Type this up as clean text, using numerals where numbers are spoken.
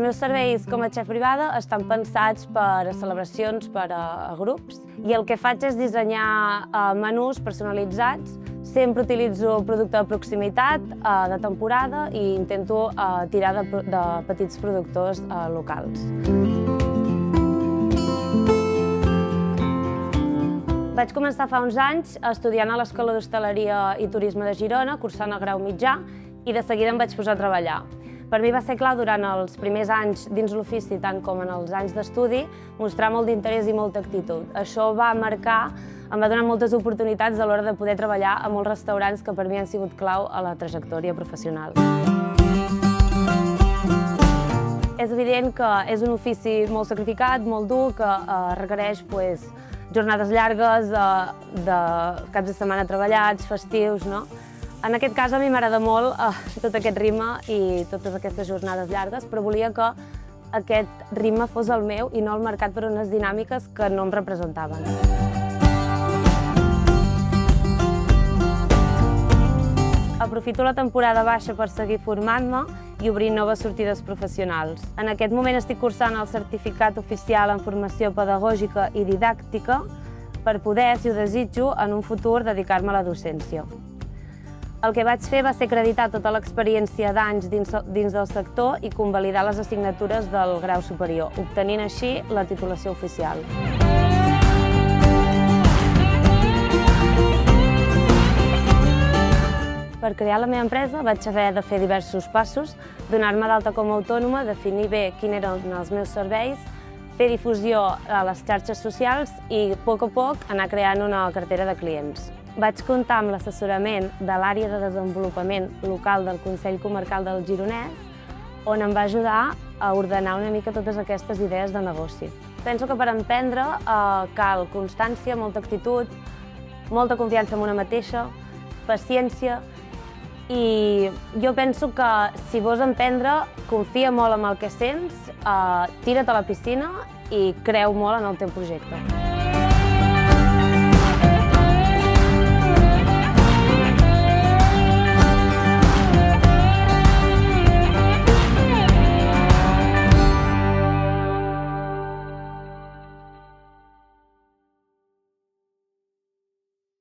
meus serveis com a xef privada estan pensats per a celebracions, per a grups, i el que faig és dissenyar menús personalitzats. Sempre utilitzo producte de proximitat, de temporada, i intento tirar de petits productors locals. Vaig començar fa uns anys estudiant a l'Escola d'Hostaleria i Turisme de Girona, cursant el grau mitjà, i de seguida em vaig posar a treballar. Per mi va ser clau durant els primers anys dins l'ofici, tant com en els anys d'estudi, mostrar molt d'interès i molta actitud. Això em va donar moltes oportunitats a l'hora de poder treballar a molts restaurants que per mi han sigut clau a la trajectòria professional. És evident que és un ofici molt sacrificat, molt dur, que requereix jornades llargues, de caps de setmana treballats, festius, no? En aquest cas a mi m'agrada molt tot aquest ritme i totes aquestes jornades llargues, però volia que aquest ritme fos el meu i no el marcat per unes dinàmiques que no em representaven. Aprofito la temporada baixa per seguir formant-me i obrir noves sortides professionals. En aquest moment estic cursant el certificat oficial en formació pedagògica i didàctica per poder, si ho desitjo, en un futur dedicar-me a la docència. El que vaig fer va ser acreditar tota l'experiència d'anys dins del sector i convalidar les assignatures del grau superior, obtenint així la titulació oficial. Per crear la meva empresa vaig haver de fer diversos passos, donar-me d'alta com a autònoma, definir bé quins eren els meus serveis, fer difusió a les xarxes socials i, a poc, anar creant una cartera de clients. Vaig comptar amb l'assessorament de l'àrea de desenvolupament local del Consell Comarcal del Gironès, on em va ajudar a ordenar una mica totes aquestes idees de negoci. Penso que per emprendre cal constància, molta actitud, molta confiança en una mateixa, paciència, i jo penso que si vols emprendre, confia molt en el que sents, tira't a la piscina i creu molt en el teu projecte.